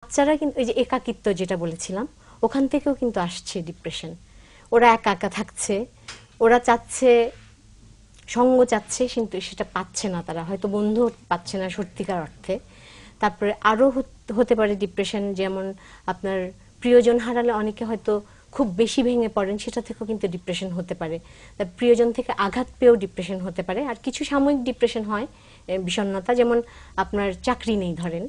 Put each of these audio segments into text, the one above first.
বাচ্চারা কিন্তু এই যে একাকিত্ব যেটা বলেছিলাম ওখান থেকেও কিন্তু আসছে ডিপ্রেশন। ওরা একা একা থাকছে, ওরা চাচ্ছে সঙ্গ চাচ্ছে কিন্তু সেটা পাচ্ছে না, তারা হয়তো বন্ধু পাচ্ছে না সত্যিকার অর্থে। তারপরে আরো হতে পারে ডিপ্রেশন, যেমন আপনার প্রিয়জন হারালে অনেকে হয়তো খুব বেশি ভেঙে পড়েন, সেটা থেকেও কিন্তু ডিপ্রেশন হতে পারে। প্রিয়জন থেকে আঘাত পেয়েও ডিপ্রেশন হতে পারে। আর কিছু সাময়িক ডিপ্রেশন হয়, বিষণ্ণতা, যেমন আপনার চাকরি নেই ধরেন,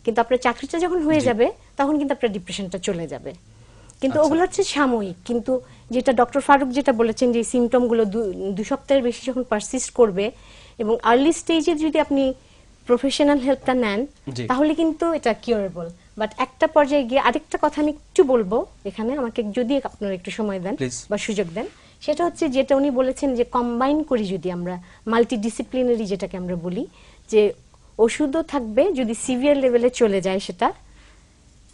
কিন্তু আপনার চাকরিটা যখন হয়ে যাবে তখন কিন্তু আপনার ডিপ্রেশনটা চলে যাবে। কিন্তু ওগুলো হচ্ছে সাময়িক। কিন্তু যেটা ডক্টর ফারুক যেটা বলেছেন যে সিমটমগুলো 2 সপ্তাহের বেশি যখন পারসিস্ট করবে এবং আর্লি স্টেজে যদি আপনি প্রফেশনাল হেল্পটা নেন তাহলে কিন্তু এটা কিউরেবল। বাট একটা পর্যায়ে গিয়ে আরেকটা কথা আমি একটু বলবো এখানে, আমাকে যদি আপনারা একটু সময় দেন বা সুযোগ দেন, সেটা হচ্ছে যেটা উনি বলেছেন যে কম্বাইন করি যদি আমরা, মাল্টিডিসিপ্লিনারি যেটাকে আমরা বলি, যে ওষুধও থাকবে যদি সিভিয়ার লেভেলে চলে যায় সেটা,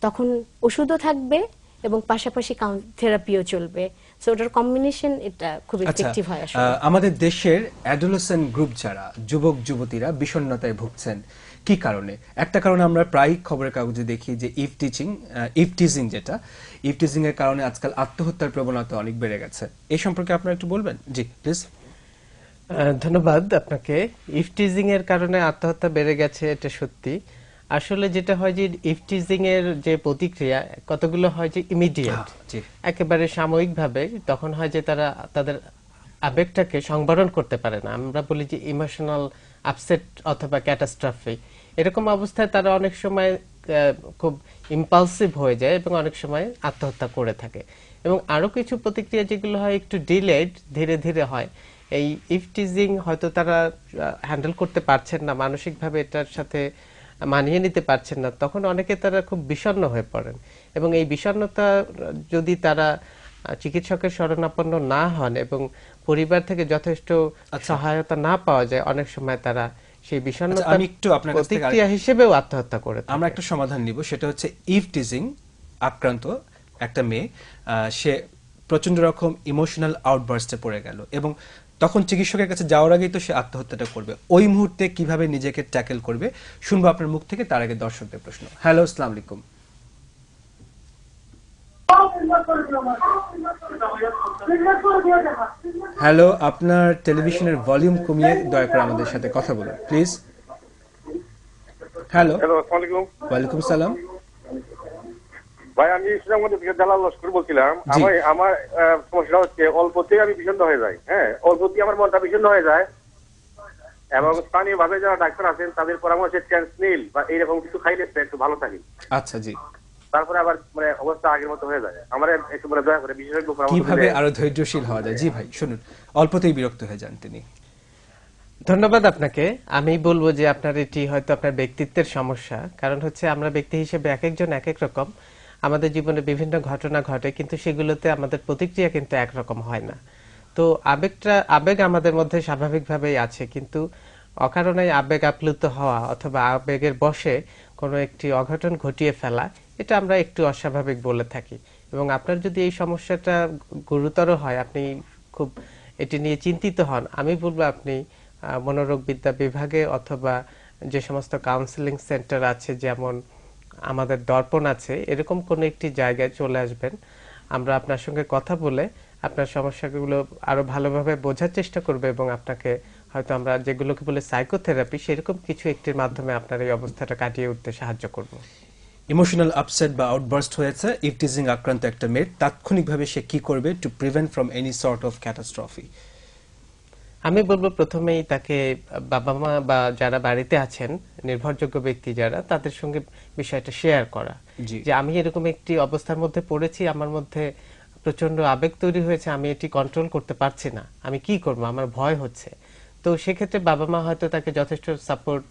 তখন ওষুধও থাকবে এবং পাশাপাশি থেরাপিও চলবে। সো ওটার কম্বিনেশন এটা খুব ইফেক্টিভ হয় আসলে। আমাদের দেশের অ্যাডোলেসেন্ট গ্রুপ যারা যুবক যুবতীরা বিষণ্ণতায় ভুগছেন কি কারণে? একটা কারণ আমরা প্রায় খবরের কাগজে দেখি যে ইফটিজিং এর কারণে আজকাল আত্মহত্যার প্রবণতা অনেক বেড়ে গেছে। এই সম্পর্কে আপনারা একটু বলবেন? জি প্লিজ। ধন্যবাদ আপনাকে। ইফটিজিং এর কারণে আত্মহত্যা বেড়ে গেছে, এটা সত্যি। আসলে যেটা হয় যে ইফটিজিং এর যে প্রতিক্রিয়া কতগুলো হয় যে ইমিডিয়েট, একেবারে সাময়িকভাবে, তখন হয় যে তারা তাদের আবেগটাকে সংবরণ করতে পারে না। আমরা বলি যে ইমোশনাল আপসেট অথবা ক্যাটাস্ট্রফি। এরকম অবস্থায় তারা অনেক সময় খুব ইম্পালসিভ হয়ে যায় এবং অনেক সময় আত্মহত্যা করে থাকে। এবং আরো কিছু প্রতিক্রিয়া যেগুলো হয় একটু ডিলেড, ধীরে ধীরে হয়। এই ইফটিজিং হয়তো তারা হ্যান্ডেল করতে পারছেন না, মানসিকভাবে এটার সাথে মানিয়ে নিতে পারছেন না, তখন অনেকে তারা খুব বিষণ্ণ হয়ে পড়েন। এবং এই বিষণ্ণতা যদি তারা চিকিৎসকের শরণাপন্ন না হন এবং পরিবার থেকে যথেষ্ট সহায়তা না পাওয়া যায়, অনেক সময় তারা সেই বিষণ্ণতার প্রতিক্রিয়া হিসেবেও আত্মহত্যা করে। আমরা একটা সমাধান নিব, সেটা হচ্ছে ইফটিজিং আক্রান্ত একটা মেয়ে, সে প্রচন্ড রকম ইমোশনাল আউটবার্স্টে পড়ে গেল এবং তখন চিকিৎসকের কাছে যাওয়ার আগেই তো সে আত্মহত্যাটা করবে। ওই মুহূর্তে কিভাবে নিজেকে ট্যাকেল করবে শুনবো আপনার মুখ থেকে। তার আগে দর্শকদের প্রশ্ন। হ্যালো, আসসালামু আলাইকুম। হ্যালো, আপনার টেলিভিশনের ভলিউম কমিয়ে দয়া করে আমাদের সাথে কথা বলুন প্লিজ। হ্যালো, আসসালামু আলাইকুম। ওয়ালাইকুম সালাম। ভাই, আমি ইসলামগঞ্জ থেকে জালাল লস্কর বলছিলাম। আমার সমস্যা হচ্ছে অল্পতেই আমি বিষণ্ণ হয়ে যাই। হ্যাঁ, অল্পতেই আমার মনটা বিষণ্ণ হয়ে যায় এবং স্থানীয় ভাবে যারা ডাক্তার আছেন তাদের পরামর্শে ট্রান্সনিল বা এইরকম কিছু খাইলে একটু ভালো থাকি। আচ্ছা জি। তারপরে আবার মানে অবস্থা আগের মতো হয়ে যায়। আমার একটু মানে দয়া করে বিশেষজ্ঞ পরামর্শ কিভাবে আরো ধৈর্যশীল হওয়া যায়। জি ভাই শুনুন, অল্পতেই বিরক্ত হয়ে যান তিনি। ধন্যবাদ আপনাকে। আমি বলবো যে আপনার এটি হয়তো আপনার ব্যক্তিত্বের সমস্যা। কারণ হচ্ছে আমরা ব্যক্তি হিসেবে এক একজন এক এক রকম, আমাদের জীবনে বিভিন্ন ঘটনা ঘটে, কিন্তু সেগুলোতে আমাদের প্রতিক্রিয়া কিন্তু একরকম হয় না। তো আবেগ আমাদের মধ্যে স্বাভাবিকভাবেই আছে, কিন্তু অকারণে আবেগ আপ্লুত হওয়া অথবা আবেগের বশে কোনো একটি অঘটন ঘটিয়ে ফেলা, এটা আমরা একটু অস্বাভাবিক বলে থাকি। এবং আপনার যদি এই সমস্যাটা গুরুতর হয়, আপনি খুব এটি নিয়ে চিন্তিত হন, আমি বলবো আপনি মনোরোগ বিদ্যা বিভাগে অথবা যে সমস্ত কাউন্সিলিং সেন্টার আছে, যেমন আমাদের দর্পণ আছে, এরকম কোনো একটি জায়গায় চলে আসবেন। আমরা আপনার সঙ্গে কথা বলে আপনার সমস্যাগুলো আরো ভালোভাবে বোঝার চেষ্টা করব এবং আপনাকে হয়তো আমরা যেগুলোকে বলে সাইকোথেরাপি, সেরকম কিছু একটির মাধ্যমে আপনার এই অবস্থাটা কাটিয়ে উঠতে সাহায্য করব। ইমোশনাল আপসেট বা আউটবার্স্ট হয়েছে ইফটিজিং আক্রান্ত একটা মেয়ে, তাৎক্ষণিকভাবে সে কি করবে to prevent from any sort of catastrophe? আমি বলবো প্রথমেই তাকে বাবা মা বা যারা বাড়িতে আছেন নির্ভরযোগ্য ব্যক্তি যারা, তাদের সঙ্গে বিষয়টা শেয়ার করা, যে আমি এরকম একটি অবস্থার মধ্যে পড়েছি, আমার মধ্যে প্রচন্ড আবেগ তৈরি হয়েছে, আমি এটি কন্ট্রোল করতে পারছি না, আমি কি করব, আমার ভয় হচ্ছে। তো সেক্ষেত্রে বাবা মা হয়তো তাকে যথেষ্ট সাপোর্ট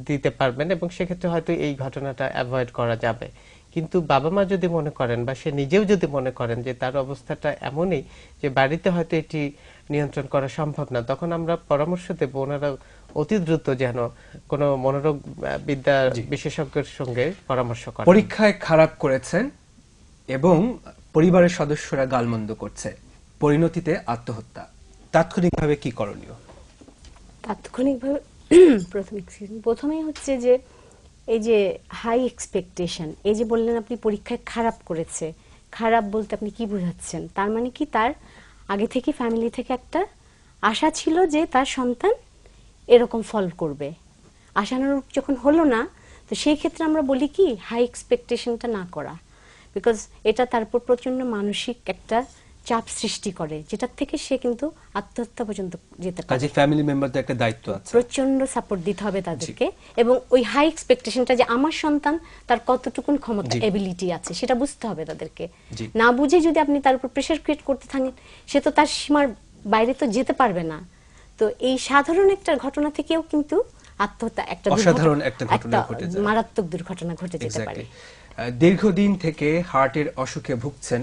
দিতে পারবেন এবং সেক্ষেত্রে হয়তো এই ঘটনাটা অ্যাভয়েড করা যাবে। কিন্তু বাবা মা যদি মনে করেন বা সে নিজেও যদি মনে করেন যে তার অবস্থাটা এমনই যে বাড়িতে হয়তো এটি নিয়ন্ত্রণ করা সম্ভব না, তখন আমরা পরামর্শ দেব ওনারা অতি দ্রুত যেন কোনো মনোরোগ বিদ্যা বিশেষজ্ঞের সঙ্গে পরামর্শ করেন। পরীক্ষায় খারাপ করেছেন এবং পরিবারের সদস্যরা গালমন্দ করছে, পরিণতিতে আত্মহত্যা, তাৎক্ষণিকভাবে কি করণীয়? তাৎক্ষণিকভাবে প্রথমেই হচ্ছে যে এই যে হাই এক্সপেকটেশন, এই যে বললেন আপনি পরীক্ষায় খারাপ করেছে, খারাপ বলতে আপনি কি বোঝাচ্ছেন? তার মানে কি তার আগে থেকে ফ্যামিলি থেকে একটা আশা ছিল যে তার সন্তান এরকম ফল করবে, আশানুরূপ যখন হলো না, তো সেই ক্ষেত্রে আমরা বলি কি হাই এক্সপেকটেশনটা না করা, বিকজ এটা তার উপর প্রচন্ড মানসিক একটা চাপ সৃষ্টি করে, যেটার থেকে সে কিন্তু আত্মহত্যা পর্যন্ত যেতে পারে। কাজে ফ্যামিলি মেম্বারদের একটা দায়িত্ব আছে। প্রচন্ড সাপোর্ট দিতে হবে তাদেরকে, এবং ওই হাই এক্সপেকটেশনটা যে আমার সন্তান তার কতটুকুন ক্ষমতা, জি। এবিলিটি আছে সেটা বুঝতে হবে তাদেরকে। জি। না বুঝে যদি আপনি তার উপর প্রেশার ক্রিয়েট করতে থাকেন, সে তো তার সীমার বাইরে তো যেতে পারবে না। তো এই সাধারণ একটা ঘটনা থেকেও কিন্তু আত্মহত্যা একটা অসাধারণ একটা ঘটনা একটা ঘটে যায়। মারাত্মক দুর্ঘটনা ঘটে যেতে পারে। Exactly. দীর্ঘদিন থেকে হার্টের অসুখে ভুগছেন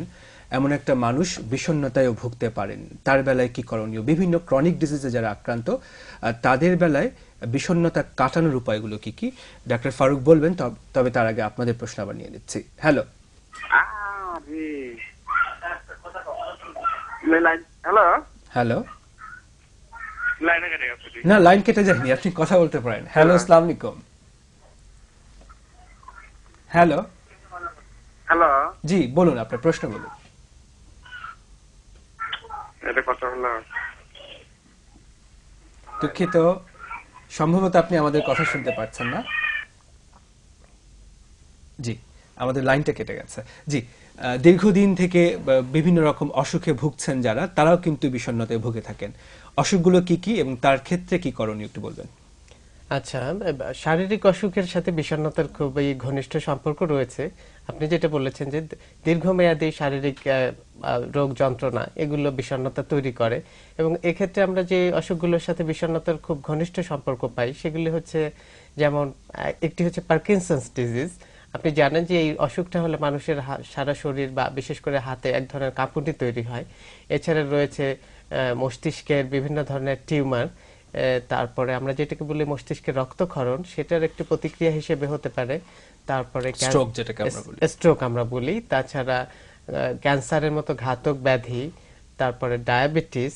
এমন একটা মানুষ বিষণ্ণতায়ও ভুগতে পারেন, তার বেলায় কি করণীয়? বিভিন্ন ক্রনিক ডিজিজে যারা আক্রান্ত তাদের বেলায় বিষণ্ণতা কাটানোর উপায়গুলো কি কি ডাক্তার ফারুক বলবেন, তবে তার আগে আপনাদের প্রশ্ন আবার নিয়ে নিচ্ছি। হ্যালো জি হ্যালো হ্যালো লাইনে কেটে গেছে না, লাইন কেটে যায়নি, আপনি কথা বলতে পারেন। হ্যালো, আসসালামু আলাইকুম। হ্যালো, হ্যালো জি বলুন, আপনার প্রশ্ন বলুন। এটা কথা হলো দুঃখিত, সম্ভবত আপনি আমাদের কথা শুনতে পাচ্ছেন না। জি, আমাদের লাইনটা কেটে গেছে। জি, দীর্ঘদিন থেকে বিভিন্ন রকম অসুখে ভুগছেন যারা, তারাও কিন্তু বিষণ্ণতায় ভুগে থাকেন। অসুখগুলো কি কি এবং তার ক্ষেত্রে কি করণীয় একটু বলবেন? আচ্ছা, শারীরিক অসুখের সাথে বিষণ্ণতার খুবই ঘনিষ্ঠ সম্পর্ক রয়েছে। আপনি যেটা বলেছেন যে দীর্ঘমেয়াদী শারীরিক রোগ যন্ত্রণা এগুলো বিষণ্ণতা তৈরি করে, এবং এক্ষেত্রে আমরা যে অসুখগুলোর সাথে বিষণ্ণতার খুব ঘনিষ্ঠ সম্পর্ক পাই সেগুলি হচ্ছে, যেমন একটি হচ্ছে পার্কিনসন্স ডিজিজ। আপনি জানেন যে এই অসুখটা হলে মানুষের সারা শরীর বা বিশেষ করে হাতে এক ধরনের কাঁপুনি তৈরি হয়। এছাড়া রয়েছে মস্তিষ্কের বিভিন্ন ধরনের টিউমার, তারপরে আমরা যেটাকে বলি মস্তিষ্কের রক্তক্ষরণ, সেটার একটি প্রতিক্রিয়া হিসেবে হতে পারে। তারপরে স্ট্রোক যেটাকে আমরা বলি। স্ট্রোক আমরা বলি। তাছাড়া ক্যান্সারের মতো ঘাতক ব্যাধি, তারপরে ডায়াবেটিস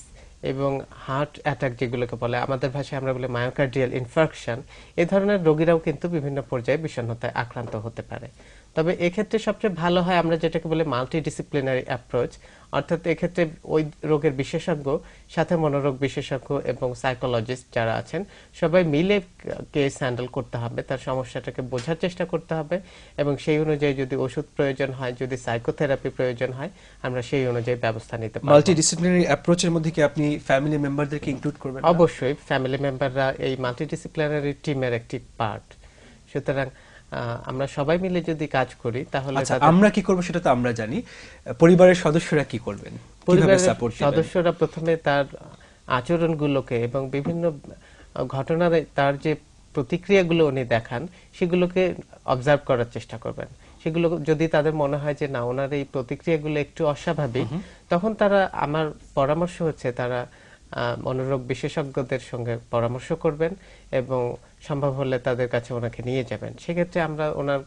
এবং হার্ট অ্যাটাক যেগুলোকে বলে, আমাদের ভাষায় আমরা বলি মায়োকার্ডিয়াল ইনফার্কশন, এই ধরনের রোগীরাও কিন্তু বিভিন্ন পর্যায়ে বিষণ্ণতায় আক্রান্ত হতে পারে। তবে এক্ষেত্রে সবচেয়ে ভালো হয় আমরা যেটাকে বলি মাল্টিডিসিপ্লিনারি অ্যাপ্রোচ, অর্থাৎ এক্ষেত্রে ওই রোগের বিশেষজ্ঞ সাথে মনোরোগ বিশেষজ্ঞ এবং সাইকোলজিস্ট যারা আছেন সবাই মিলে কেস হ্যান্ডেল করতে হবে, তার সমস্যাটাকে বোঝার চেষ্টা করতে হবে, এবং সেই অনুযায়ী যদি ওষুধ প্রয়োজন হয়, যদি সাইকোথেরাপি প্রয়োজন হয়, আমরা সেই অনুযায়ী ব্যবস্থা নিতে পারব। মাল্টিডিসিপ্লিনারি অ্যাপ্রোচের মধ্যে কি আপনি ফ্যামিলি মেম্বারদেরকে ইনক্লুড করবেন? অবশ্যই ফ্যামিলি মেম্বাররা এই মাল্টিডিসিপ্লিনারি টিমের একটি পার্ট। সুতরাং আমরা সবাই মিলে যদি কাজ করি তাহলে আচ্ছা, আমরা কি করব সেটা তো আমরা জানি, পরিবারের সদস্যরা কি করবেন, কিভাবে পরিবারের সাপোর্ট দিবেন? সদস্যরা প্রথমে তার আচরণগুলোকে এবং বিভিন্ন ঘটনার তার যে প্রতিক্রিয়াগুলো উনি দেখান সেগুলোকে অবজার্ভ করার চেষ্টা করবেন। সেগুলো যদি তাদের মনে হয় যে না, ওনার এই প্রতিক্রিয়াগুলো একটু অস্বাভাবিক, তখন তারা, আমার পরামর্শ হচ্ছে তারা মনোরোগ বিশেষজ্ঞদের সঙ্গে পরামর্শ করবেন এবং সম্ভব হলে তাদের কাছে ওনাকে নিয়ে যাবেন। সেক্ষেত্রে আমরা ওনার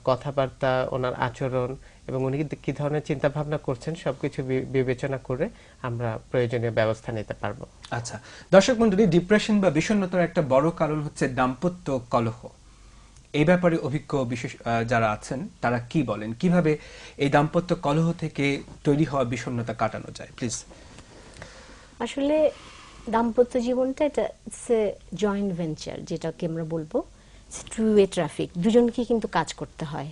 কথাবার্তা, ওনার আচরণ এবং উনি কি ধরনের চিন্তা ভাবনা করছেন সবকিছু বিবেচনা করে আমরা প্রয়োজনীয় ব্যবস্থা নিতে পারবো। আচ্ছা, দর্শক মণ্ডলী, ডিপ্রেশন বা বিষণ্ণতার একটা বড় কারণ হচ্ছে দাম্পত্য কলহ। এই ব্যাপারে অভিজ্ঞ বিশেষ যারা আছেন তারা কি বলেন, কিভাবে এই দাম্পত্য কলহ থেকে তৈরি হওয়া বিষণ্ণতা কাটানো যায়, প্লিজ। আসলে দাম্পত্য জীবনটা এটা জয়েন্ট ভেঞ্চার, যেটাকে আমরা বলবো টু ওয়ে ট্রাফিক, দুজনকে কিন্তু কাজ করতে হয়।